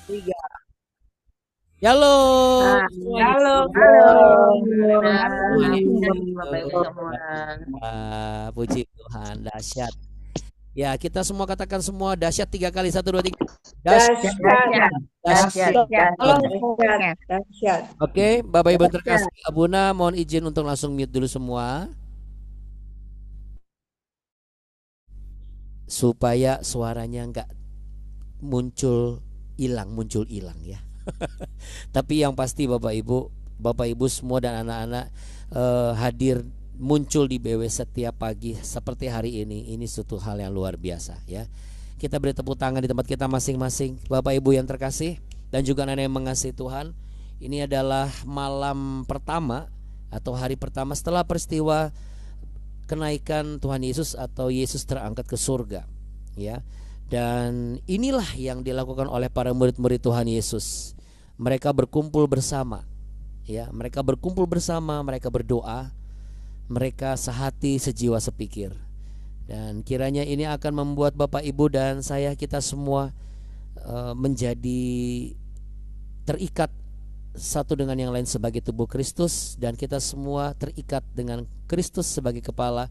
Tiga. Halo Nah, semuanya. halo, Halo, halo, Assalamualaikum. Bapak Ibu semua. Puji Tuhan, dahsyat. Ya, kita semua katakan semua dahsyat tiga kali. Satu, dua, tiga. dahsyat, Dahsyat, Dahsyat. dahsyat, dahsyat, Oke, dahsyat, dahsyat, dahsyat. oke, Bapak Ibu yang dahsyat. terkasih, Abuna mohon izin untuk langsung mute dulu semua supaya suaranya nggak muncul hilang ya. Tapi yang pasti Bapak Ibu semua dan anak-anak hadir muncul di BW setiap pagi seperti hari ini. Ini suatu hal yang luar biasa ya. Kita beri tepuk tangan di tempat kita masing-masing. Bapak Ibu yang terkasih dan juga nenek yang mengasihi Tuhan. Ini adalah malam pertama atau hari pertama setelah peristiwa kenaikan Tuhan Yesus atau Yesus terangkat ke surga ya. Dan inilah yang dilakukan oleh para murid-murid Tuhan Yesus. Mereka berkumpul bersama ya, mereka berkumpul bersama, mereka berdoa, mereka sehati sejiwa sepikir. Dan kiranya ini akan membuat Bapak Ibu dan saya kita semua menjadi terikat satu dengan yang lain sebagai tubuh Kristus, dan kita semua terikat dengan Kristus sebagai kepala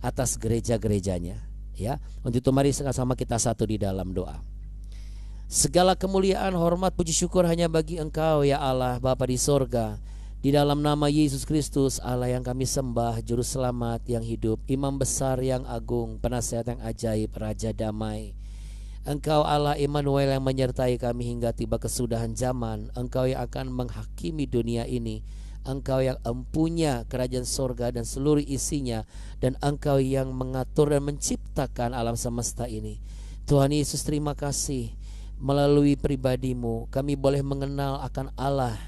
atas gereja-gerejanya ya. Untuk itu mari sama-sama kita satu di dalam doa. Segala kemuliaan, hormat, puji syukur hanya bagi Engkau ya Allah Bapa di sorga. Di dalam nama Yesus Kristus, Allah yang kami sembah, Juru Selamat yang hidup, Imam besar yang agung, Penasihat yang ajaib, Raja damai. Engkau Allah Immanuel yang menyertai kami hingga tiba kesudahan zaman. Engkau yang akan menghakimi dunia ini. Engkau yang empunya kerajaan sorga dan seluruh isinya. Dan Engkau yang mengatur dan menciptakan alam semesta ini. Tuhan Yesus, terima kasih. Melalui pribadimu kami boleh mengenal akan Allah.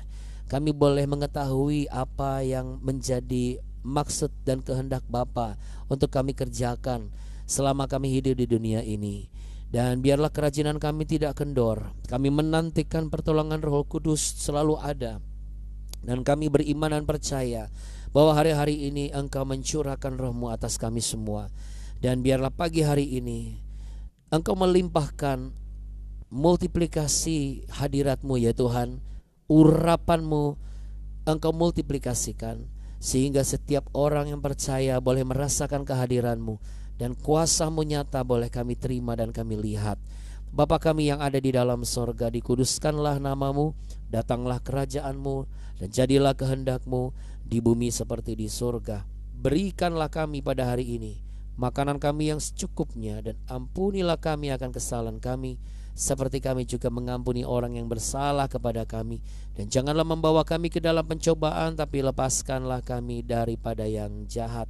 Kami boleh mengetahui apa yang menjadi maksud dan kehendak Bapa untuk kami kerjakan selama kami hidup di dunia ini. Dan biarlah kerajinan kami tidak kendor. Kami menantikan pertolongan Roh Kudus selalu ada. Dan kami beriman dan percaya bahwa hari-hari ini Engkau mencurahkan Roh-Mu atas kami semua. Dan biarlah pagi hari ini Engkau melimpahkan multiplikasi hadirat-Mu ya Tuhan. Urapan-Mu Engkau multiplikasikan sehingga setiap orang yang percaya boleh merasakan kehadiran-Mu, dan kuasa-Mu nyata boleh kami terima dan kami lihat. Bapa kami yang ada di dalam sorga, dikuduskanlah nama-Mu, datanglah kerajaan-Mu, dan jadilah kehendak-Mu di bumi seperti di sorga. Berikanlah kami pada hari ini makanan kami yang secukupnya, dan ampunilah kami akan kesalahan kami seperti kami juga mengampuni orang yang bersalah kepada kami. Dan janganlah membawa kami ke dalam pencobaan, tapi lepaskanlah kami daripada yang jahat.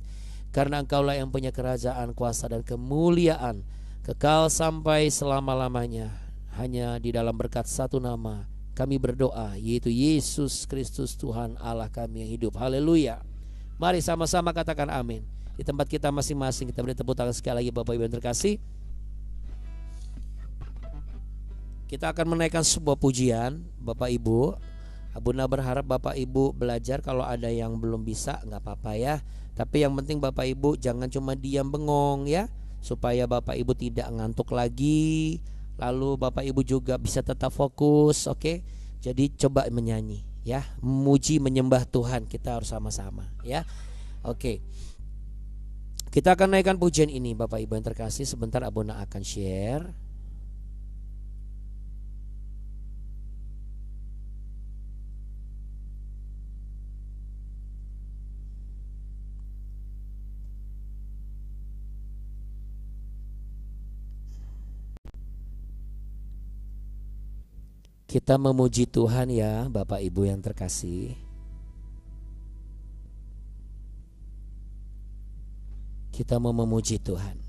Karena Engkaulah yang punya kerajaan, kuasa, dan kemuliaan kekal sampai selama-lamanya. Hanya di dalam berkat satu nama kami berdoa, yaitu Yesus Kristus Tuhan Allah kami yang hidup. Haleluya. Mari sama-sama katakan amin. Di tempat kita masing-masing kita beri tepuk tangan sekali lagi Bapak Ibu yang terkasih. Kita akan menaikkan sebuah pujian Bapak Ibu. Abuna berharap Bapak Ibu belajar. Kalau ada yang belum bisa nggak apa-apa ya. Tapi yang penting Bapak Ibu jangan cuma diam bengong ya, supaya Bapak Ibu tidak ngantuk lagi. Lalu Bapak Ibu juga bisa tetap fokus. Oke. Jadi coba menyanyi ya, memuji menyembah Tuhan. Kita harus sama-sama ya. Oke. Kita akan naikkan pujian ini Bapak Ibu yang terkasih. Sebentar Abuna akan share. Kita memuji Tuhan ya Bapak Ibu yang terkasih. Kita mau memuji Tuhan.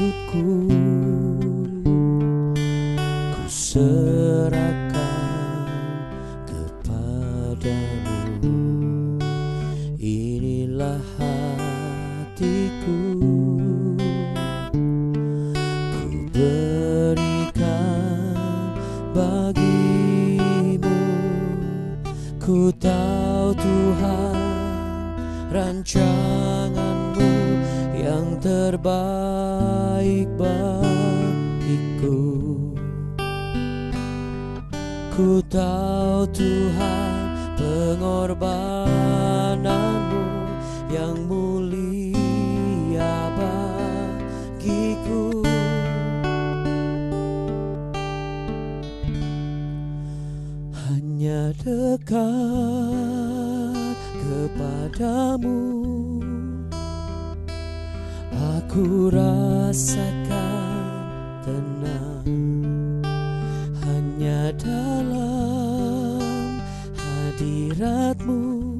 hidupku ku serahkan kepadamu. Inilah hatiku, ku berikan bagimu. Ku tahu Tuhan, rancanganmu yang terbaik bagiku. Ku tahu Tuhan, pengorbananmu yang mulia bagiku. Hanya dekat kepadamu aku rasakan tenang. Hanya dalam hadiratmu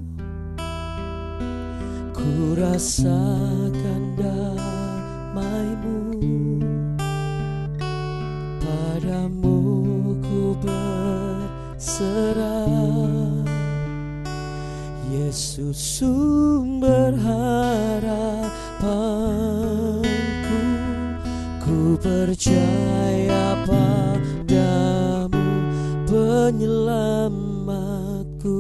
ku rasakan damaimu. Padamu ku berserah, Yesus sumber harapanku. Ku percaya padamu, penyelamatku.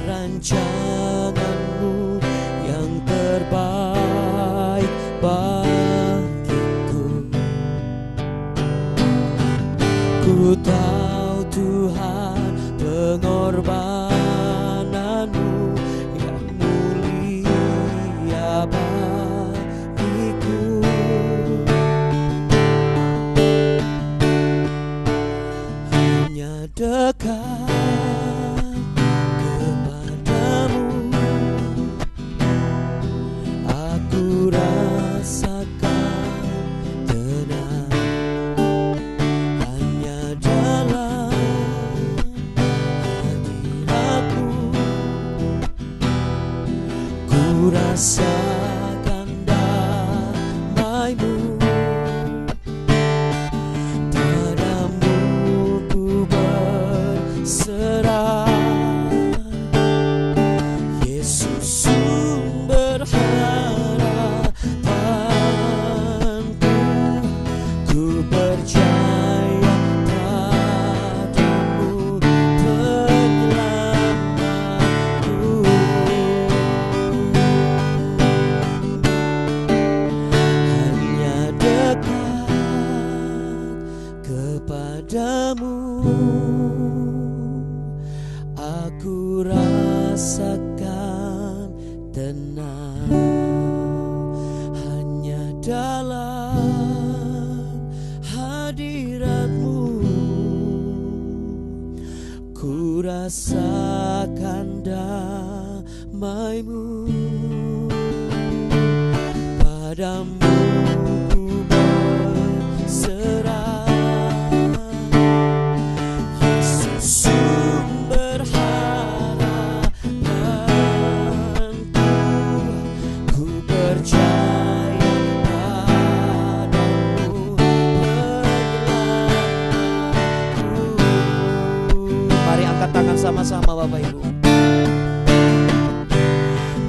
Rancanganmu yang terbaik bagiku. Ku tahu Tuhan, pengorbananmu yang mulia bagiku. Hanya dekat aku rasakan tenang. Hanya dalam hadiratmu ku rasakan damaimu. Padamu ku berserah, Yesus sumber harapanku. Ku percaya padamu, penyelamatku. Hanya dekat kepadamu aku rasakan tenang. Hanya dalam hadiratmu ku rasakan damaimu. Padamu ku berserah, Yesus sumber harapanku. Ku percaya padamu, penyelamatku. Mari angkat tangan sama-sama Bapak Ibu.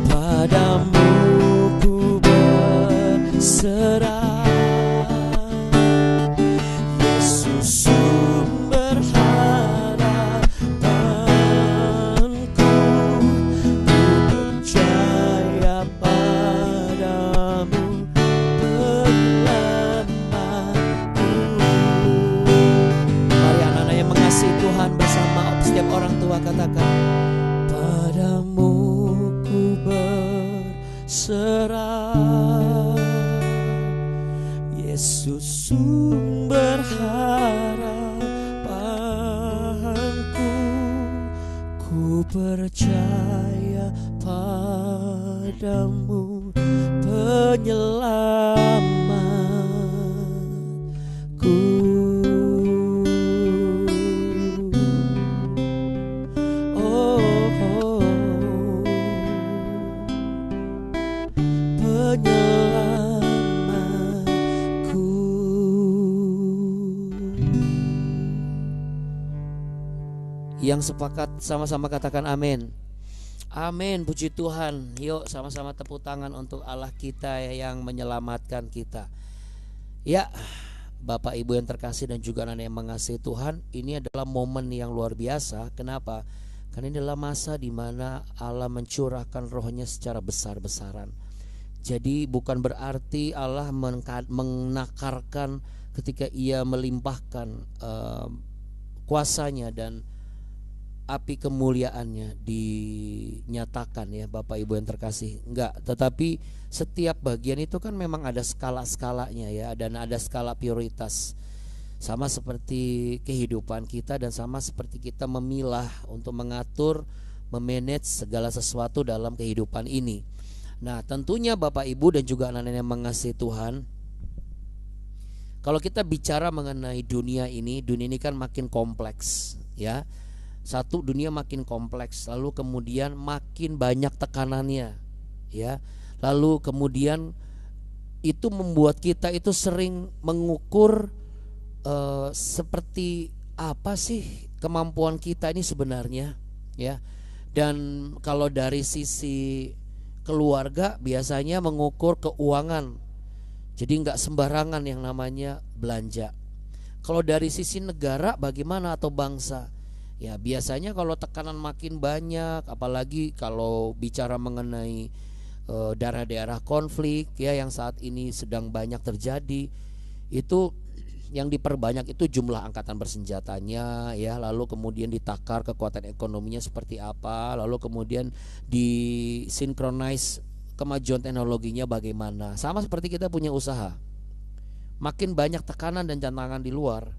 Padamu ku berserah, Yesus sumber harapanku. Ku percaya padamu, penyelamatku. sama-sama katakan, padamu ku berserah, Yesus sumber harapanku, ku percaya padamu penyelamatku. Oh, oh, penyelamatku. Yang sepakat sama-sama katakan amin. Amin, puji Tuhan. Yuk sama-sama tepuk tangan untuk Allah kita yang menyelamatkan kita. Ya, Bapak Ibu yang terkasih dan juga anak yang mengasihi Tuhan, ini adalah momen yang luar biasa. Kenapa? Karena ini adalah masa di mana Allah mencurahkan rohnya secara besar-besaran. Jadi bukan berarti Allah menakarkan ketika ia melimpahkan kuasanya dan api kemuliaannya dinyatakan, ya Bapak Ibu yang terkasih. Enggak, tetapi setiap bagian itu kan memang ada skala-skalanya ya, dan ada skala prioritas. Sama seperti kehidupan kita dan sama seperti kita memilah untuk mengatur, memanage segala sesuatu dalam kehidupan ini. Nah, tentunya Bapak Ibu dan juga anak-anak yang mengasihi Tuhan, kalau kita bicara mengenai dunia ini kan makin kompleks ya. Satu, dunia makin kompleks, lalu kemudian makin banyak tekanannya ya. Lalu kemudian itu membuat kita itu sering mengukur seperti apa sih kemampuan kita ini sebenarnya ya. Dan kalau dari sisi keluarga biasanya mengukur keuangan, jadi nggak sembarangan yang namanya belanja. Kalau dari sisi negara bagaimana atau bangsa? Ya biasanya kalau tekanan makin banyak, apalagi kalau bicara mengenai daerah-daerah konflik ya yang saat ini sedang banyak terjadi, itu yang diperbanyak itu jumlah angkatan bersenjatanya ya, lalu kemudian ditakar kekuatan ekonominya seperti apa, lalu kemudian disinkronize kemajuan teknologinya bagaimana. Sama seperti kita punya usaha, makin banyak tekanan dan tantangan di luar,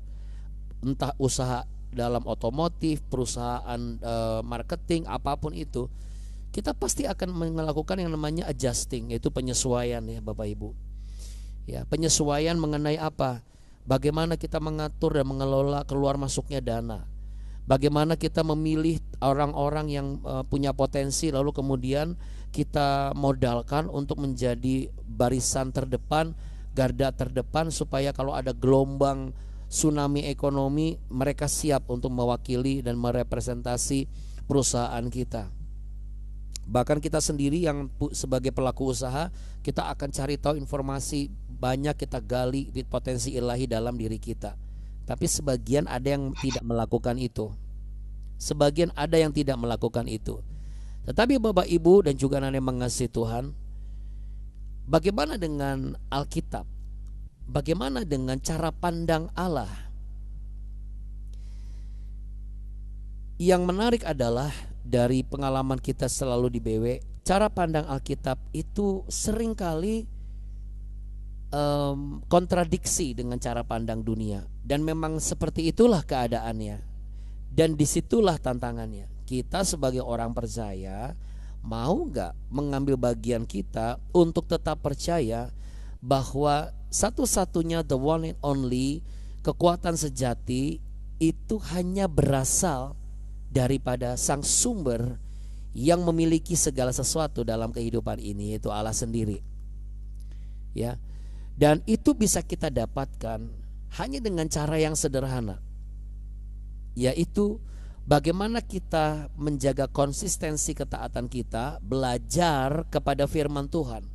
entah usaha dalam otomotif, perusahaan marketing, apapun itu, kita pasti akan melakukan yang namanya adjusting, yaitu penyesuaian ya Bapak Ibu. Ya, penyesuaian mengenai apa? Bagaimana kita mengatur dan mengelola keluar masuknya dana. Bagaimana kita memilih orang-orang yang punya potensi, lalu kemudian kita modalkan untuk menjadi barisan terdepan, garda terdepan, supaya kalau ada gelombang tsunami ekonomi, mereka siap untuk mewakili dan merepresentasi perusahaan kita. Bahkan kita sendiri yang sebagai pelaku usaha, kita akan cari tahu informasi banyak, kita gali potensi ilahi dalam diri kita. Tapi sebagian ada yang tidak melakukan itu. Sebagian ada yang tidak melakukan itu. Tetapi Bapak Ibu dan juga anak yang mengasihi Tuhan, bagaimana dengan Alkitab? Bagaimana dengan cara pandang Allah? Yang menarik adalah dari pengalaman kita selalu di BW, cara pandang Alkitab itu seringkali kontradiksi dengan cara pandang dunia. Dan memang seperti itulah keadaannya. Dan disitulah tantangannya. Kita sebagai orang percaya mau gak mengambil bagian kita untuk tetap percaya bahwa satu-satunya, the one and only, kekuatan sejati itu hanya berasal daripada sang sumber yang memiliki segala sesuatu dalam kehidupan ini, yaitu Allah sendiri. Ya. Dan itu bisa kita dapatkan hanya dengan cara yang sederhana, yaitu bagaimana kita menjaga konsistensi ketaatan kita, belajar kepada firman Tuhan,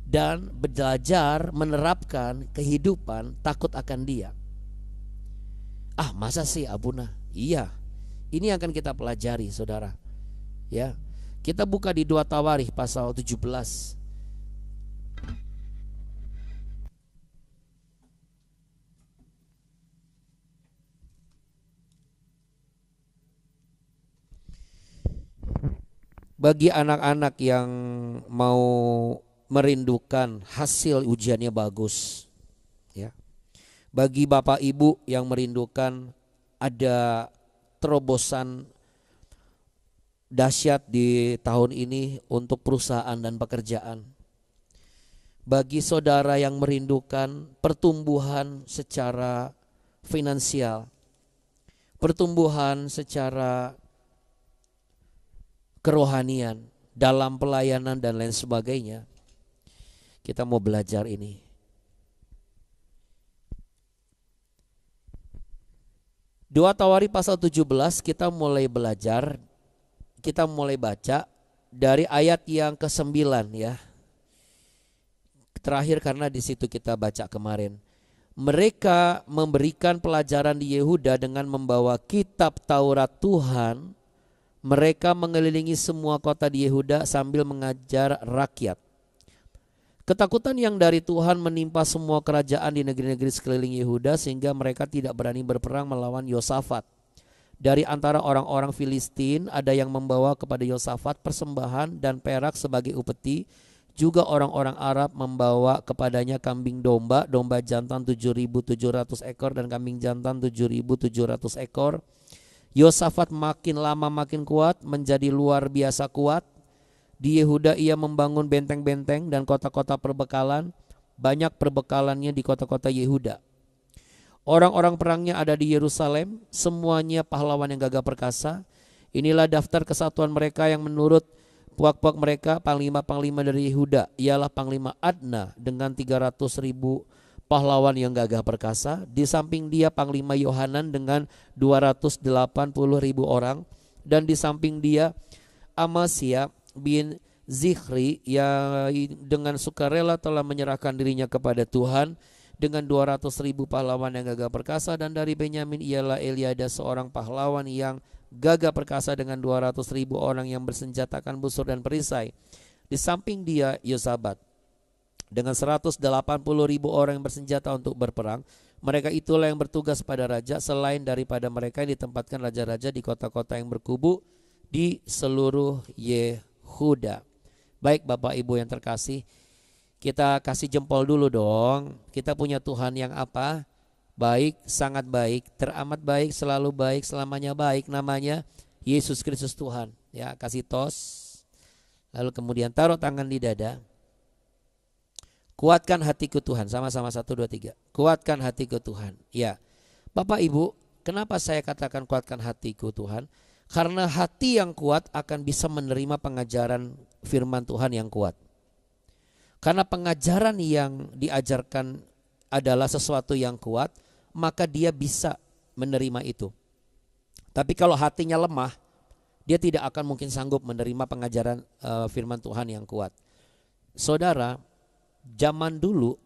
dan belajar menerapkan kehidupan takut akan Dia. Ah, masa sih Abuna? Iya, ini akan kita pelajari saudara. Ya, kita buka di 2 Tawarikh pasal 17. Bagi anak-anak yang mau merindukan hasil ujiannya bagus, ya. Bagi bapak ibu yang merindukan ada terobosan dahsyat di tahun ini untuk perusahaan dan pekerjaan. Bagi saudara yang merindukan pertumbuhan secara finansial, pertumbuhan secara kerohanian dalam pelayanan dan lain sebagainya, kita mau belajar ini. Dua Tawari pasal 17 kita mulai belajar, kita mulai baca dari ayat yang ke-9 ya. Terakhir karena di situ kita baca kemarin. Mereka memberikan pelajaran di Yehuda dengan membawa kitab Taurat Tuhan. Mereka mengelilingi semua kota di Yehuda sambil mengajar rakyat. Ketakutan yang dari Tuhan menimpa semua kerajaan di negeri-negeri sekeliling Yehuda sehingga mereka tidak berani berperang melawan Yosafat. Dari antara orang-orang Filistin ada yang membawa kepada Yosafat persembahan dan perak sebagai upeti. Juga orang-orang Arab membawa kepadanya kambing domba, domba jantan 7.700 ekor dan kambing jantan 7.700 ekor. Yosafat makin lama makin kuat, menjadi luar biasa kuat. Di Yehuda ia membangun benteng-benteng dan kota-kota perbekalan. Banyak perbekalannya di kota-kota Yehuda. Orang-orang perangnya ada di Yerusalem, semuanya pahlawan yang gagah perkasa. Inilah daftar kesatuan mereka yang menurut puak-puak mereka. Panglima-panglima dari Yehuda ialah Panglima Adna dengan 300.000 pahlawan yang gagah perkasa. Di samping dia Panglima Yohanan dengan 280.000 orang. Dan di samping dia Amasya bin Zichri yang dengan sukarela telah menyerahkan dirinya kepada Tuhan dengan 200.000 pahlawan yang gagah perkasa. Dan dari Benyamin ialah Eliada seorang pahlawan yang gagah perkasa dengan 200.000 orang yang bersenjatakan busur dan perisai. Di samping dia Yosabat dengan 180.000 orang yang bersenjata untuk berperang. Mereka itulah yang bertugas pada raja. Selain daripada mereka ditempatkan raja-raja di kota-kota yang berkubu di seluruh Yehuda. Baik Bapak Ibu yang terkasih, kita kasih jempol dulu dong. Kita punya Tuhan yang apa? Baik, sangat baik, teramat baik, selalu baik, selamanya baik. Namanya Yesus Kristus Tuhan. Ya, kasih tos. Lalu kemudian taruh tangan di dada. Kuatkan hatiku Tuhan. Sama-sama 1, 2, 3. Kuatkan hatiku Tuhan. Ya, Bapak Ibu, kenapa saya katakan kuatkan hatiku Tuhan? Karena hati yang kuat akan bisa menerima pengajaran firman Tuhan yang kuat. Karena pengajaran yang diajarkan adalah sesuatu yang kuat, maka dia bisa menerima itu. Tapi kalau hatinya lemah, dia tidak akan mungkin sanggup menerima pengajaran firman Tuhan yang kuat. Saudara, zaman dulu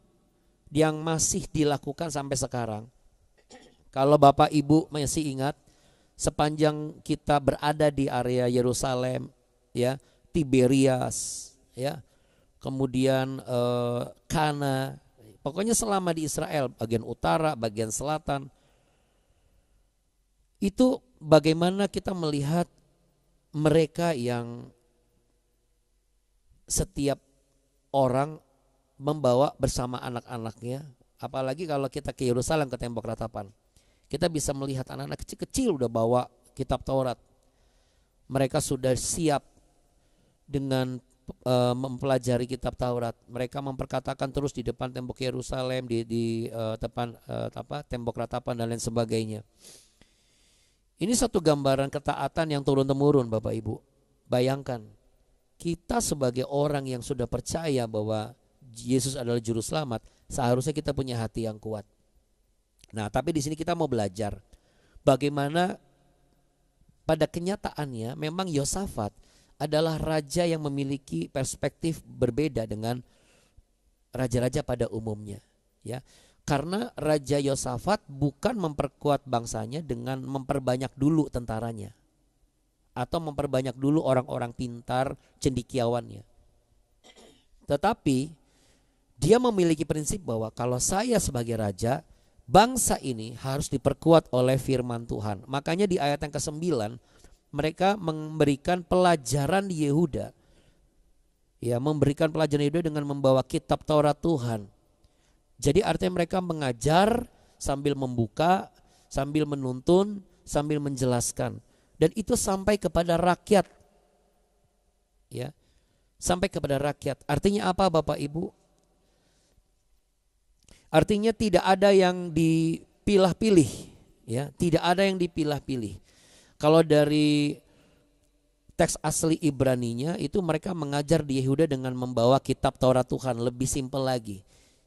yang masih dilakukan sampai sekarang, kalau Bapak Ibu masih ingat, sepanjang kita berada di area Yerusalem, ya, Tiberias, ya, kemudian Kana, pokoknya selama di Israel, bagian utara, bagian selatan, itu bagaimana kita melihat mereka yang setiap orang membawa bersama anak-anaknya. Apalagi kalau kita ke Yerusalem, ke tembok ratapan, kita bisa melihat anak-anak kecil-kecil udah bawa kitab Taurat. Mereka sudah siap dengan mempelajari kitab Taurat. Mereka memperkatakan terus di depan tembok Yerusalem, di depan tembok ratapan dan lain sebagainya. Ini satu gambaran ketaatan yang turun-temurun Bapak Ibu. Bayangkan, kita sebagai orang yang sudah percaya bahwa Yesus adalah juru selamat, seharusnya kita punya hati yang kuat. Nah, tapi di sini kita mau belajar bagaimana pada kenyataannya memang Yosafat adalah raja yang memiliki perspektif berbeda dengan raja-raja pada umumnya, ya. Karena Raja Yosafat bukan memperkuat bangsanya dengan memperbanyak dulu tentaranya atau memperbanyak dulu orang-orang pintar cendekiawannya. Tetapi dia memiliki prinsip bahwa kalau saya sebagai raja, bangsa ini harus diperkuat oleh firman Tuhan. Makanya di ayat yang ke-9 mereka memberikan pelajaran di Yehuda. Ya, memberikan pelajaran Yehuda dengan membawa kitab Taurat Tuhan. Jadi artinya mereka mengajar sambil membuka, sambil menuntun, sambil menjelaskan. Dan itu sampai kepada rakyat. Ya. Sampai kepada rakyat. Artinya apa Bapak Ibu? Artinya tidak ada yang dipilah-pilih, ya, tidak ada yang dipilah-pilih. Kalau dari teks asli Ibraninya itu mereka mengajar di Yehuda dengan membawa kitab Taurat Tuhan, lebih simpel lagi,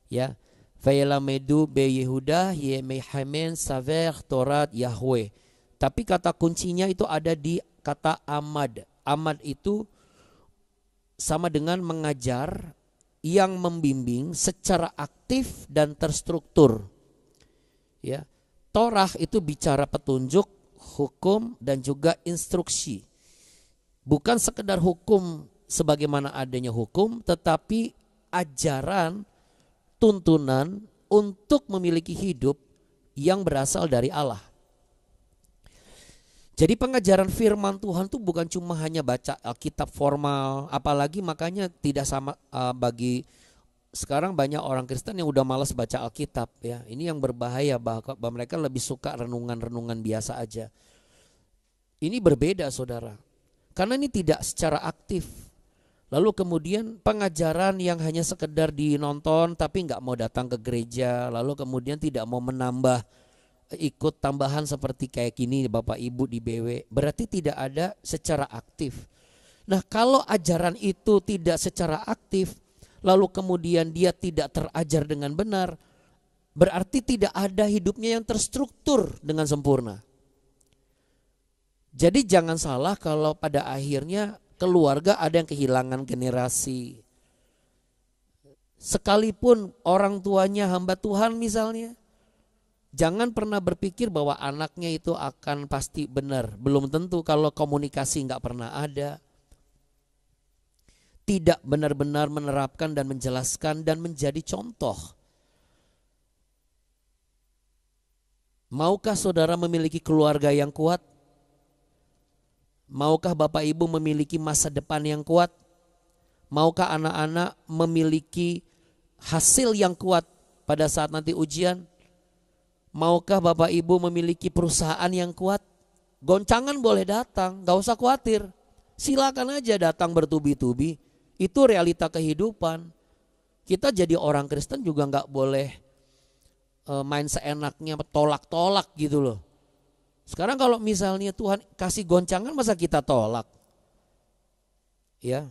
ya. Vayelamedu be Yehuda yemehamen saver Taurat Yahweh. Tapi kata kuncinya itu ada di kata amad. Amad itu sama dengan mengajar yang membimbing secara aktif dan terstruktur. Ya. Torah itu bicara petunjuk, hukum dan juga instruksi. Bukan sekedar hukum sebagaimana adanya hukum, tetapi ajaran, tuntunan untuk memiliki hidup yang berasal dari Allah. Jadi pengajaran firman Tuhan itu bukan cuma hanya baca Alkitab formal, apalagi makanya tidak sama bagi sekarang banyak orang Kristen yang udah malas baca Alkitab, ya. Ini yang berbahaya, bahwa mereka lebih suka renungan-renungan biasa aja. Ini berbeda saudara, karena ini tidak secara aktif. Lalu kemudian pengajaran yang hanya sekedar dinonton tapi nggak mau datang ke gereja, lalu kemudian tidak mau menambah ikut tambahan seperti kayak gini Bapak Ibu di BW, berarti tidak ada secara aktif. Nah, kalau ajaran itu tidak secara aktif, lalu kemudian dia tidak terajar dengan benar, berarti tidak ada hidupnya yang terstruktur dengan sempurna. Jadi jangan salah kalau pada akhirnya keluarga ada yang kehilangan generasi. Sekalipun orang tuanya hamba Tuhan misalnya, jangan pernah berpikir bahwa anaknya itu akan pasti benar. Belum tentu kalau komunikasi nggak pernah ada. Tidak benar-benar menerapkan dan menjelaskan dan menjadi contoh. Maukah saudara memiliki keluarga yang kuat? Maukah Bapak Ibu memiliki masa depan yang kuat? Maukah anak-anak memiliki hasil yang kuat pada saat nanti ujian? Maukah Bapak Ibu memiliki perusahaan yang kuat? Goncangan boleh datang, gak usah khawatir. Silakan aja datang bertubi-tubi. Itu realita kehidupan. Kita jadi orang Kristen juga gak boleh main seenaknya, tolak-tolak gitu loh. Sekarang kalau misalnya Tuhan kasih goncangan, masa kita tolak? Ya.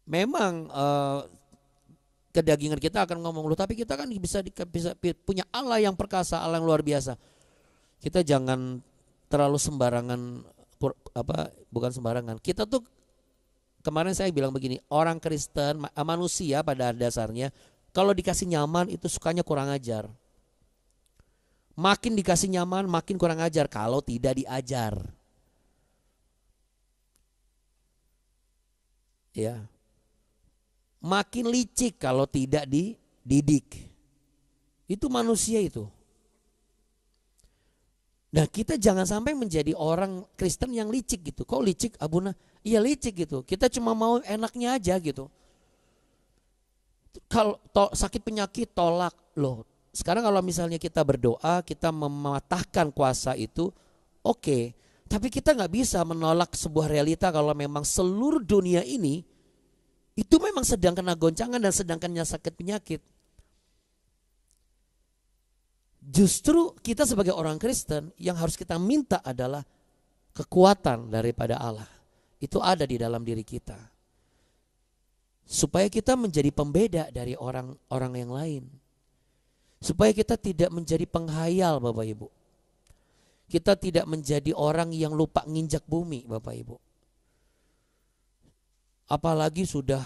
Memang kedagingan kita akan ngomong, loh tapi kita kan bisa punya Allah yang perkasa, Allah yang luar biasa. Kita jangan terlalu sembarangan, bukan sembarangan. Kita tuh kemarin saya bilang begini, orang Kristen, manusia pada dasarnya kalau dikasih nyaman itu sukanya kurang ajar. Makin dikasih nyaman makin kurang ajar kalau tidak diajar. Ya. Makin licik kalau tidak dididik. Itu manusia itu. Nah, kita jangan sampai menjadi orang Kristen yang licik gitu. Kok licik, Abuna? Iya licik gitu. Kita cuma mau enaknya aja gitu. Kalau sakit penyakit tolak loh. Sekarang kalau misalnya kita berdoa, kita mematahkan kuasa itu, oke. Tapi kita nggak bisa menolak sebuah realita kalau memang seluruh dunia ini itu memang sedang kena goncangan dan sedang kena sakit penyakit. Justru kita sebagai orang Kristen yang harus kita minta adalah kekuatan daripada Allah. Itu ada di dalam diri kita. Supaya kita menjadi pembeda dari orang-orang yang lain. Supaya kita tidak menjadi penghayal Bapak Ibu. Kita tidak menjadi orang yang lupa nginjak bumi Bapak Ibu. Apalagi sudah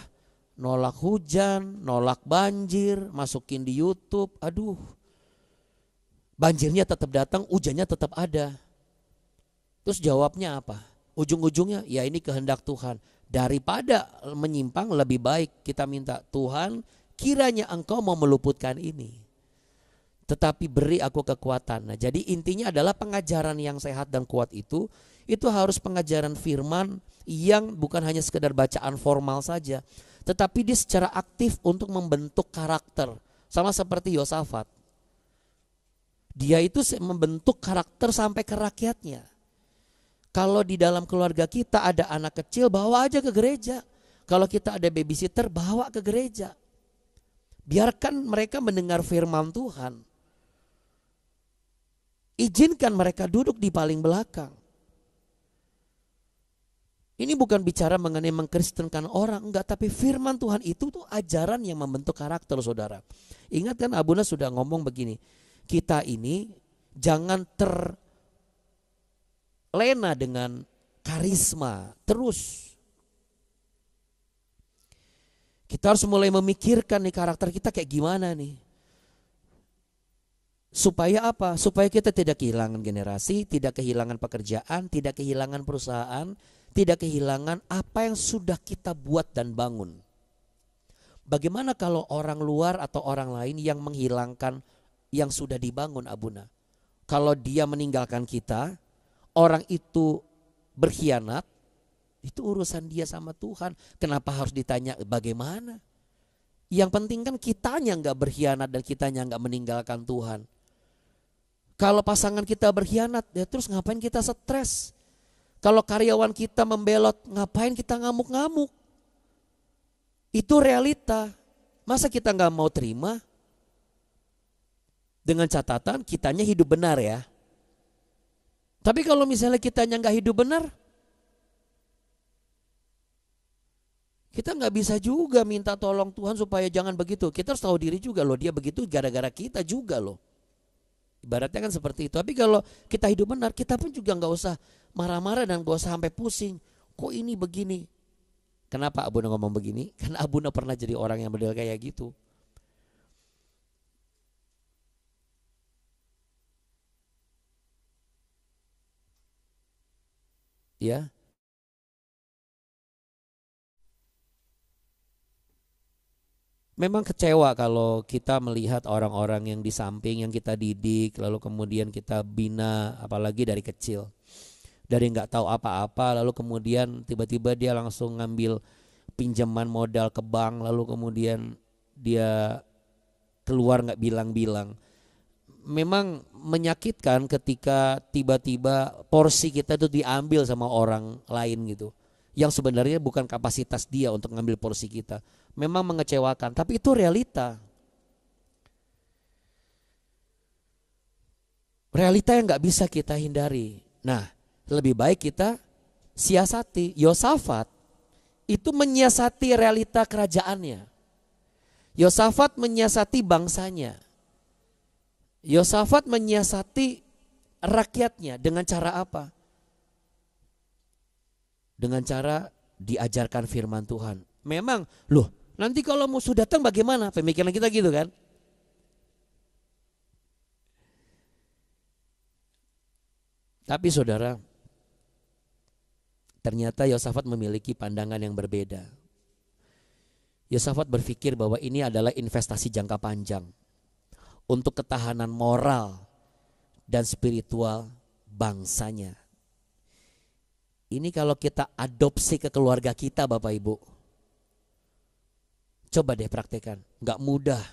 nolak hujan, nolak banjir, masukin di YouTube. Aduh, banjirnya tetap datang, hujannya tetap ada. Terus jawabnya apa? Ujung-ujungnya ya ini kehendak Tuhan. Daripada menyimpang lebih baik kita minta Tuhan kiranya engkau mau meluputkan ini. tetapi beri aku kekuatan. Nah, jadi intinya adalah pengajaran yang sehat dan kuat itu harus pengajaran firman yang bukan hanya sekedar bacaan formal saja, tetapi dia secara aktif untuk membentuk karakter. Sama seperti Yosafat. Dia itu membentuk karakter sampai ke rakyatnya. Kalau di dalam keluarga kita ada anak kecil, bawa aja ke gereja. Kalau kita ada babysitter, bawa ke gereja. Biarkan mereka mendengar firman Tuhan. Izinkan mereka duduk di paling belakang. Ini bukan bicara mengenai mengkristenkan orang, enggak, tapi firman Tuhan itu tuh ajaran yang membentuk karakter, saudara. Ingat kan Abuna sudah ngomong begini, kita ini jangan terlena dengan karisma terus. Kita harus mulai memikirkan nih karakter kita kayak gimana nih. Supaya apa? Supaya kita tidak kehilangan generasi, tidak kehilangan pekerjaan, tidak kehilangan perusahaan, tidak kehilangan apa yang sudah kita buat dan bangun. Bagaimana kalau orang luar atau orang lain yang menghilangkan yang sudah dibangun, Abuna? Kalau dia meninggalkan kita, orang itu berkhianat, itu urusan dia sama Tuhan. Kenapa harus ditanya bagaimana? Yang penting kan kitanya nggak berkhianat dan kitanya nggak meninggalkan Tuhan. Kalau pasangan kita berkhianat, ya terus ngapain kita stres? Kalau karyawan kita membelot, ngapain kita ngamuk-ngamuk? Itu realita. Masa kita nggak mau terima? Dengan catatan kitanya hidup benar ya. Tapi kalau misalnya kitanya nggak hidup benar, kita nggak bisa juga minta tolong Tuhan supaya jangan begitu. Kita harus tahu diri juga loh, dia begitu gara-gara kita juga loh. Ibaratnya kan seperti itu. Tapi kalau kita hidup benar, kita pun juga nggak usah marah-marah dan nggak usah sampai pusing. Kok ini begini? Kenapa Abuna ngomong begini? Karena Abuna pernah jadi orang yang model kayak gitu. Ya. Memang kecewa kalau kita melihat orang-orang yang di samping yang kita didik, lalu kemudian kita bina, apalagi dari kecil. Dari nggak tahu apa-apa, lalu kemudian tiba-tiba dia langsung ngambil pinjaman modal ke bank, lalu kemudian dia keluar nggak bilang-bilang. Memang menyakitkan ketika tiba-tiba porsi kita itu diambil sama orang lain gitu. Yang sebenarnya bukan kapasitas dia untuk ngambil porsi kita. Memang mengecewakan, tapi itu realita. Realita yang gak bisa kita hindari. Nah, lebih baik kita siasati. Yosafat itu menyiasati realita kerajaannya. Yosafat menyiasati bangsanya. Yosafat menyiasati rakyatnya dengan cara apa? Dengan cara diajarkan firman Tuhan. Memang, loh, nanti kalau musuh datang bagaimana? Pemikiran kita gitu kan? Tapi saudara, ternyata Yosafat memiliki pandangan yang berbeda. Yosafat berpikir bahwa ini adalah investasi jangka panjang untuk ketahanan moral dan spiritual bangsanya. Ini kalau kita adopsi ke keluarga kita Bapak Ibu. Coba deh praktekkan, gak mudah.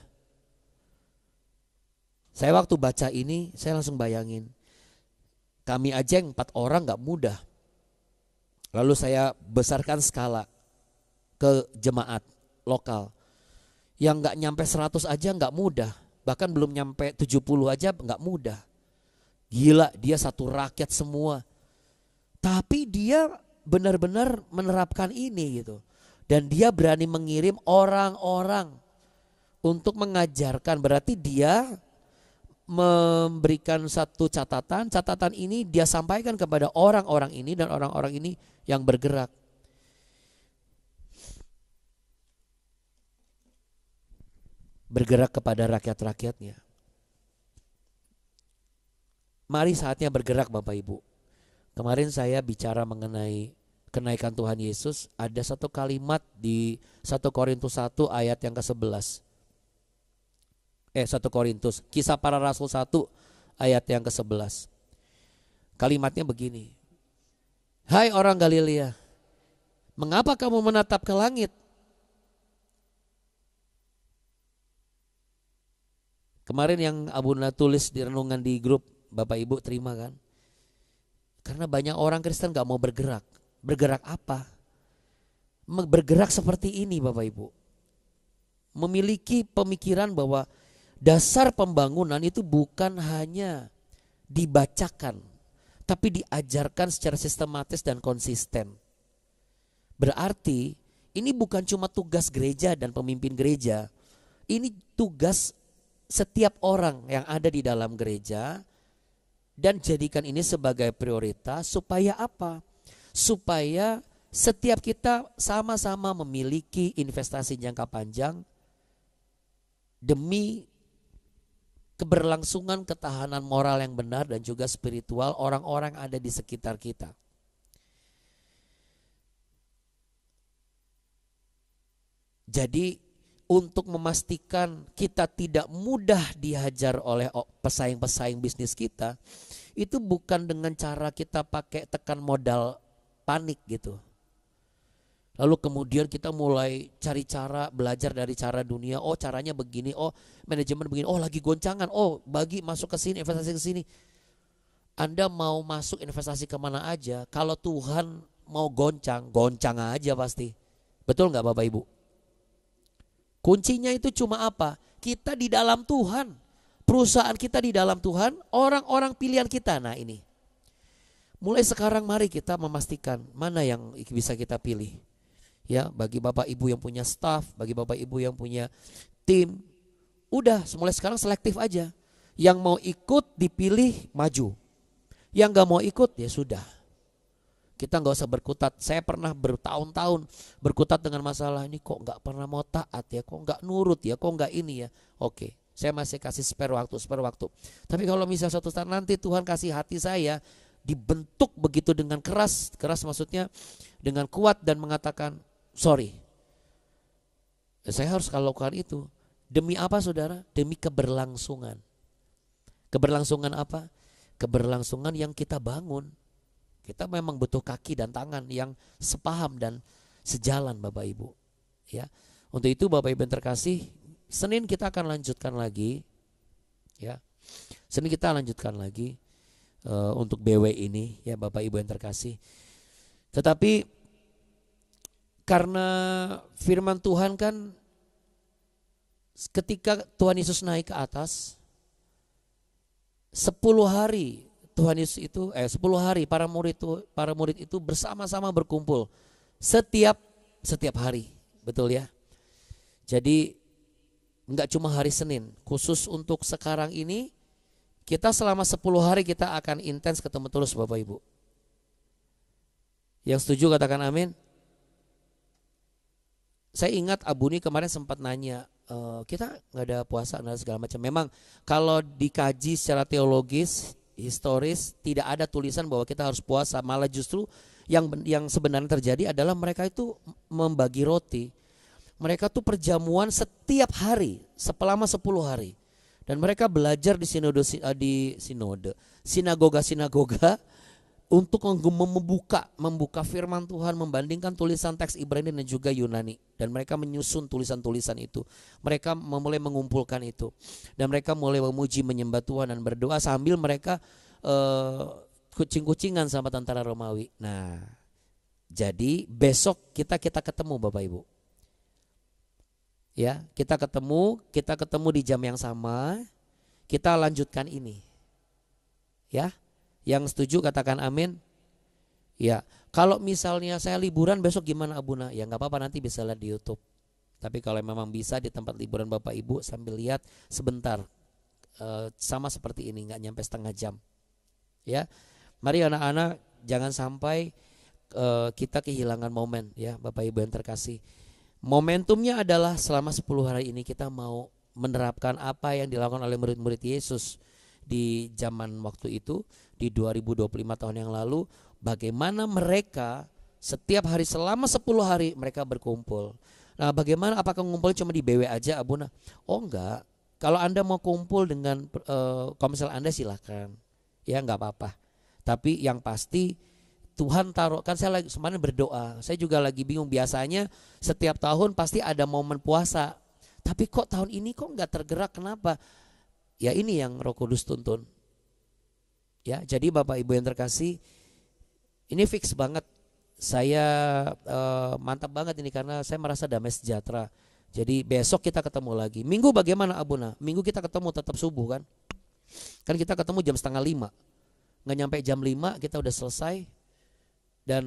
Saya waktu baca ini saya langsung bayangin. Kami aja yang 4 orang gak mudah. Lalu saya besarkan skala ke jemaat lokal. Yang gak nyampe 100 aja gak mudah. Bahkan belum nyampe 70 aja gak mudah. Gila, dia satu rakyat semua. Tapi dia benar-benar menerapkan ini gitu. Dan dia berani mengirim orang-orang untuk mengajarkan. Berarti dia memberikan satu catatan. Catatan ini dia sampaikan kepada orang-orang ini dan orang-orang ini yang bergerak. Bergerak kepada rakyat-rakyatnya. Mari saatnya bergerak Bapak Ibu. Kemarin saya bicara mengenai kenaikan Tuhan Yesus. Ada satu kalimat di 1 Korintus 1 ayat yang ke-11. 1 Korintus, Kisah Para Rasul 1 ayat yang ke-11. Kalimatnya begini. Hai orang Galilea, mengapa kamu menatap ke langit? Kemarin yang Abuna tulis di renungan di grup, Bapak Ibu terima kan? Karena banyak orang Kristen gak mau bergerak. Bergerak apa? Bergerak seperti ini Bapak Ibu. Memiliki pemikiran bahwa dasar pembangunan itu bukan hanya dibacakan, tapi diajarkan secara sistematis dan konsisten. Berarti ini bukan cuma tugas gereja dan pemimpin gereja. Ini tugas setiap orang yang ada di dalam gereja. Dan jadikan ini sebagai prioritas supaya apa? Supaya setiap kita sama-sama memiliki investasi jangka panjang demi keberlangsungan ketahanan moral yang benar dan juga spiritual orang-orang ada di sekitar kita. Jadi untuk memastikan kita tidak mudah dihajar oleh pesaing-pesaing bisnis kita, itu bukan dengan cara kita pakai tekan modal panik gitu. Lalu kemudian kita mulai cari cara, belajar dari cara dunia. Oh caranya begini, oh manajemen begini, oh lagi goncangan, oh bagi masuk ke sini, investasi ke sini. Anda mau masuk investasi kemana aja, kalau Tuhan mau goncang, goncang aja pasti. Betul nggak Bapak Ibu? Kuncinya itu cuma apa? Kita di dalam Tuhan. Perusahaan kita di dalam Tuhan, orang-orang pilihan kita. Nah ini. Mulai sekarang mari kita memastikan mana yang bisa kita pilih. Ya, bagi Bapak Ibu yang punya staff, bagi Bapak Ibu yang punya tim, udah mulai sekarang selektif aja. Yang mau ikut dipilih maju. Yang gak mau ikut ya sudah. Kita gak usah berkutat. Saya pernah bertahun-tahun berkutat dengan masalah ini, kok gak pernah mau taat ya, kok gak nurut ya, kok gak ini ya. Oke, saya masih kasih spare waktu. Tapi kalau misalnya suatu saat nanti Tuhan kasih hati saya dibentuk begitu dengan keras maksudnya dengan kuat dan mengatakan sorry, saya harus lakukan itu. Demi apa saudara? Demi keberlangsungan. Keberlangsungan apa? Keberlangsungan yang kita bangun. Kita memang butuh kaki dan tangan yang sepaham dan sejalan Bapak Ibu. Ya, untuk itu Bapak Ibu yang terkasih, Senin kita akan lanjutkan lagi. Ya, Senin kita lanjutkan lagi untuk BW ini ya Bapak Ibu yang terkasih. Tetapi karena firman Tuhan kan ketika Tuhan Yesus naik ke atas 10 hari Tuhan Yesus itu 10 hari para murid itu bersama-sama berkumpul setiap hari, betul ya. Jadi enggak cuma hari Senin, khusus untuk sekarang ini kita selama 10 hari kita akan intens ketemu terus Bapak Ibu. Yang setuju katakan amin. Saya ingat Abuni kemarin sempat nanya, kita nggak ada puasa dan segala macam. Memang kalau dikaji secara teologis, historis, tidak ada tulisan bahwa kita harus puasa. Malah justru yang sebenarnya terjadi adalah mereka itu membagi roti. Mereka tuh perjamuan setiap hari selama 10 hari. Dan mereka belajar di sinagoga untuk membuka firman Tuhan, membandingkan tulisan teks Ibrani dan juga Yunani, dan mereka menyusun tulisan-tulisan itu. Mereka mulai mengumpulkan itu, dan mereka mulai memuji, menyembah Tuhan dan berdoa sambil mereka kucing-kucingan sama tentara Romawi. Nah, jadi besok kita ketemu Bapak Ibu. Ya, kita ketemu di jam yang sama. Kita lanjutkan ini. Ya. Yang setuju katakan amin. Ya, kalau misalnya saya liburan besok gimana Abuna? Ya nggak apa-apa, nanti bisa lihat di YouTube. Tapi kalau memang bisa di tempat liburan Bapak Ibu sambil lihat sebentar, sama seperti ini, nggak nyampe setengah jam. Ya, mari anak-anak jangan sampai kita kehilangan momen ya Bapak Ibu yang terkasih. Momentumnya adalah selama 10 hari ini kita mau menerapkan apa yang dilakukan oleh murid-murid Yesus di zaman waktu itu, di 2025 tahun yang lalu, bagaimana mereka setiap hari selama 10 hari mereka berkumpul. Nah, bagaimana, apakah ngumpul cuma di BW aja Abuna? Oh enggak, Kalau Anda mau kumpul dengan komsel Anda silakan, ya nggak apa-apa. Tapi yang pasti Tuhan taruh, kan saya lagi kemarin berdoa, saya juga lagi bingung. Biasanya setiap tahun pasti ada momen puasa, tapi kok tahun ini kok nggak tergerak, kenapa? Ya ini yang Roh Kudus tuntun. Ya, jadi Bapak Ibu yang terkasih, ini fix banget. Saya mantap banget ini karena saya merasa damai sejahtera. Jadi besok kita ketemu lagi. Minggu bagaimana Abuna? Minggu kita ketemu tetap subuh kan? Kan kita ketemu jam 4:30. Nggak nyampe jam 5 kita udah selesai. Dan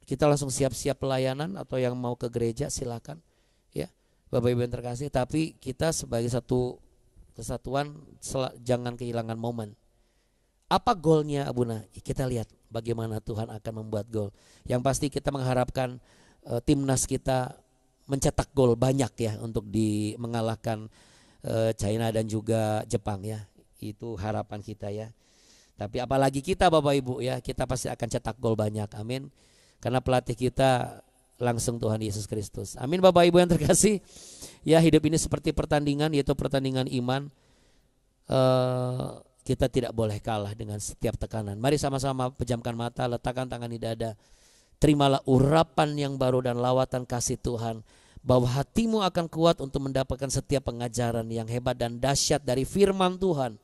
kita langsung siap-siap pelayanan, atau yang mau ke gereja silakan. Ya, Bapak Ibu yang terkasih, tapi kita sebagai satu kesatuan jangan kehilangan momen. Apa golnya Abuna? Kita lihat bagaimana Tuhan akan membuat gol. Yang pasti kita mengharapkan timnas kita mencetak gol banyak ya, untuk mengalahkan China dan juga Jepang ya. Itu harapan kita ya. Tapi apalagi kita Bapak Ibu ya, kita pasti akan cetak gol banyak. Amin. Karena pelatih kita langsung Tuhan Yesus Kristus. Amin Bapak Ibu yang terkasih. Ya, hidup ini seperti pertandingan, yaitu pertandingan iman. Kita tidak boleh kalah dengan setiap tekanan. Mari sama-sama pejamkan mata, letakkan tangan di dada. Terimalah urapan yang baru dan lawatan kasih Tuhan, bahwa hatimu akan kuat untuk mendapatkan setiap pengajaran yang hebat dan dahsyat dari firman Tuhan.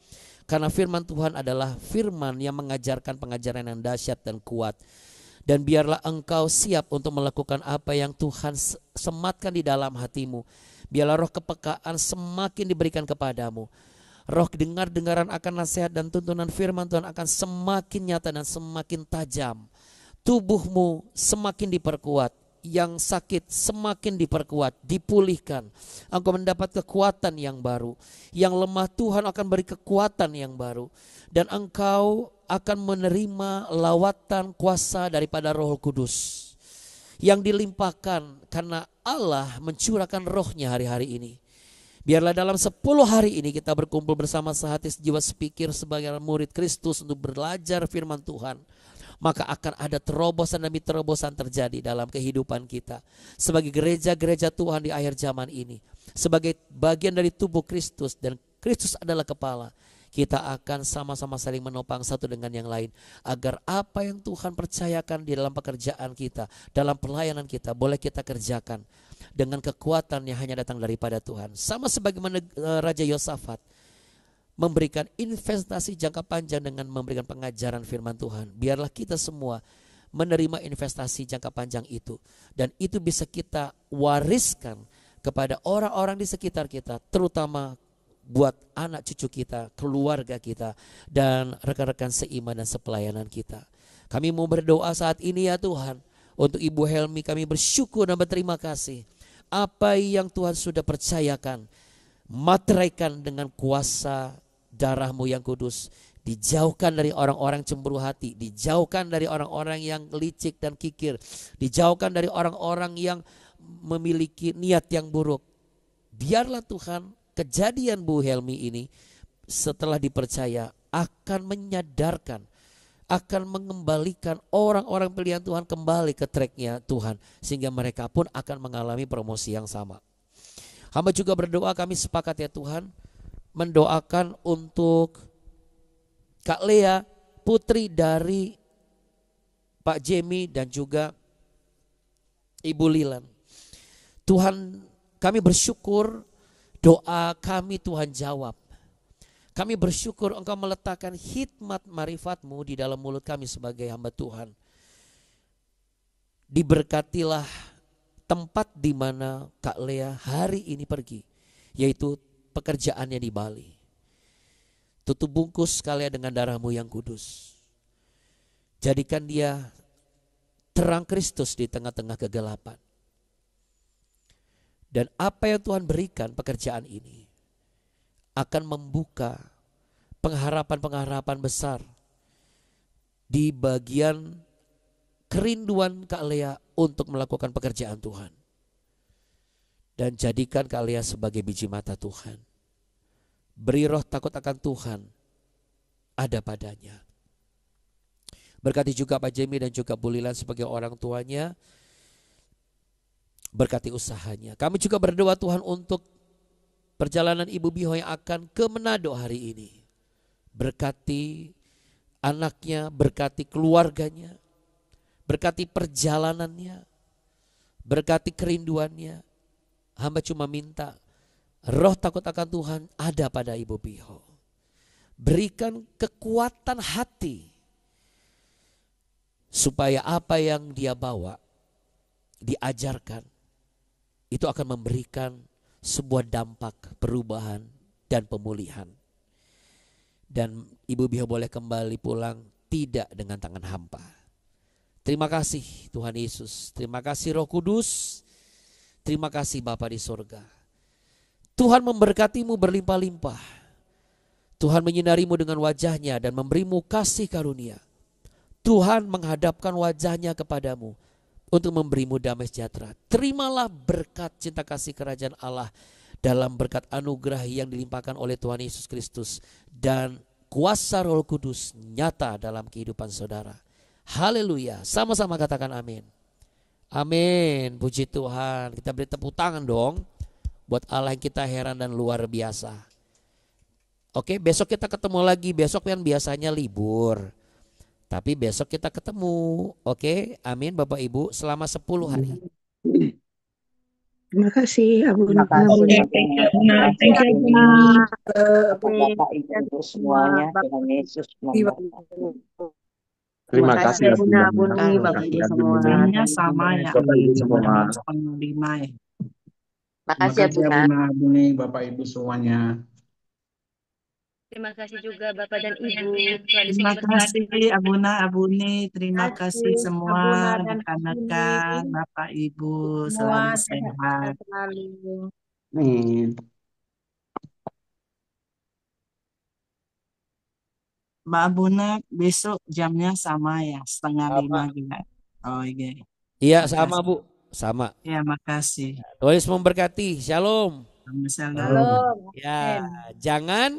Karena firman Tuhan adalah firman yang mengajarkan pengajaran yang dahsyat dan kuat. Dan biarlah engkau siap untuk melakukan apa yang Tuhan sematkan di dalam hatimu. Biarlah roh kepekaan semakin diberikan kepadamu. Roh dengaran akan nasihat dan tuntunan firman Tuhan akan semakin nyata dan semakin tajam. Tubuhmu semakin diperkuat, yang sakit semakin diperkuat, dipulihkan. Engkau mendapat kekuatan yang baru. Yang lemah Tuhan akan beri kekuatan yang baru. Dan engkau akan menerima lawatan kuasa daripada Roh Kudus yang dilimpahkan karena Allah mencurahkan rohnya hari-hari ini. Biarlah dalam 10 hari ini kita berkumpul bersama sehati sejiwa sepikir sebagai murid Kristus untuk belajar firman Tuhan. Maka akan ada terobosan demi terobosan terjadi dalam kehidupan kita. Sebagai gereja-gereja Tuhan di akhir zaman ini. Sebagai bagian dari tubuh Kristus dan Kristus adalah kepala. Kita akan sama-sama saling menopang satu dengan yang lain. Agar apa yang Tuhan percayakan di dalam pekerjaan kita, dalam pelayanan kita, boleh kita kerjakan dengan kekuatan yang hanya datang daripada Tuhan. Sama sebagaimana Raja Yosafat memberikan investasi jangka panjang dengan memberikan pengajaran firman Tuhan. Biarlah kita semua menerima investasi jangka panjang itu. Dan itu bisa kita wariskan kepada orang-orang di sekitar kita. Terutama buat anak cucu kita, keluarga kita, dan rekan-rekan seiman dan sepelayanan kita. Kami mau berdoa saat ini ya Tuhan. Untuk Ibu Helmi kami bersyukur dan berterima kasih. Apa yang Tuhan sudah percayakan, materaikan dengan kuasa darah-Mu yang kudus. Dijauhkan dari orang-orang cemburu hati, dijauhkan dari orang-orang yang licik dan kikir, dijauhkan dari orang-orang yang memiliki niat yang buruk. Biarlah Tuhan kejadian Bu Helmi ini setelah dipercaya akan menyadarkan, akan mengembalikan orang-orang pilihan Tuhan kembali ke tracknya Tuhan, sehingga mereka pun akan mengalami promosi yang sama. Hamba juga berdoa, kami sepakat ya Tuhan, mendoakan untuk Kak Lea, putri dari Pak Jemi dan juga Ibu Lilan. Tuhan, kami bersyukur doa kami Tuhan jawab. Kami bersyukur Engkau meletakkan hikmat marifat-Mu di dalam mulut kami sebagai hamba Tuhan. Diberkatilah tempat di mana Kak Lea hari ini pergi, yaitu pekerjaannya di Bali. Tutup bungkus sekalian dengan darah-Mu yang kudus. Jadikan dia terang Kristus di tengah-tengah kegelapan. Dan apa yang Tuhan berikan pekerjaan ini akan membuka pengharapan-pengharapan besar di bagian kerinduan Kak Lea untuk melakukan pekerjaan Tuhan. Dan jadikan Kak Lea sebagai biji mata Tuhan. Beri roh takut akan Tuhan ada padanya. Berkati juga Pak Jemi dan juga Bu Lilan sebagai orang tuanya. Berkati usahanya. Kami juga berdoa Tuhan untuk perjalanan Ibu Biho yang akan ke Manado hari ini. Berkati anaknya, berkati keluarganya, berkati perjalanannya, berkati kerinduannya. Hamba cuma minta roh takut akan Tuhan ada pada Ibu Biho. Berikan kekuatan hati supaya apa yang dia bawa, diajarkan, itu akan memberikan sebuah dampak perubahan dan pemulihan. Dan Ibu Biho boleh kembali pulang tidak dengan tangan hampa. Terima kasih Tuhan Yesus. Terima kasih Roh Kudus. Terima kasih Bapa di sorga. Tuhan memberkatimu berlimpah-limpah. Tuhan menyinarimu dengan wajahnya dan memberimu kasih karunia. Tuhan menghadapkan wajahnya kepadamu untuk memberimu damai sejahtera. Terimalah berkat cinta kasih kerajaan Allah dalam berkat anugerah yang dilimpahkan oleh Tuhan Yesus Kristus dan kuasa Roh Kudus nyata dalam kehidupan saudara. Haleluya. Sama-sama katakan amin. Amin. Puji Tuhan. Kita beri tepuk tangan dong buat Allah yang kita heran dan luar biasa. Oke, besok kita ketemu lagi. Besok kan biasanya libur, tapi besok kita ketemu. Oke, amin Bapak Ibu. Selama 10 hari. Terima kasih Abu Terima kasih. Abu. Thank you, Thank you, Bapak Ibu semuanya. Tuhan Yesus memberkati. Terima kasih Bunda, Abuna. Buni, Terima Bapak kasih Ibu Abuna. semua. Jamnya sama ya, Bapak Ibu semua. setengah 5 ya. Makasih ya Bunda. Abuna, Abuni, Bapak Ibu semuanya. Terima kasih juga Bapak dan Ibu. Terima kasih Abuna, Abuni, terima kasih semua Abuna dan rekan-rekan, Bapak Ibu semua selalu sehat. selalu. Amin. Mbak Abuna besok jamnya sama ya, setengah Sama. 5 juga. Oh iya. Iya sama Bu. Sama. Ya makasih. Tuhan Yesus memberkati. Shalom. Shalom. Ya, jangan.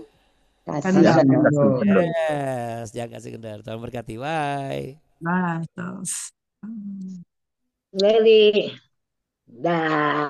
Kendor. Yes, jangan kasih kendor. Tuhan berkati. Bye. Nah, terus. Leli. Dah.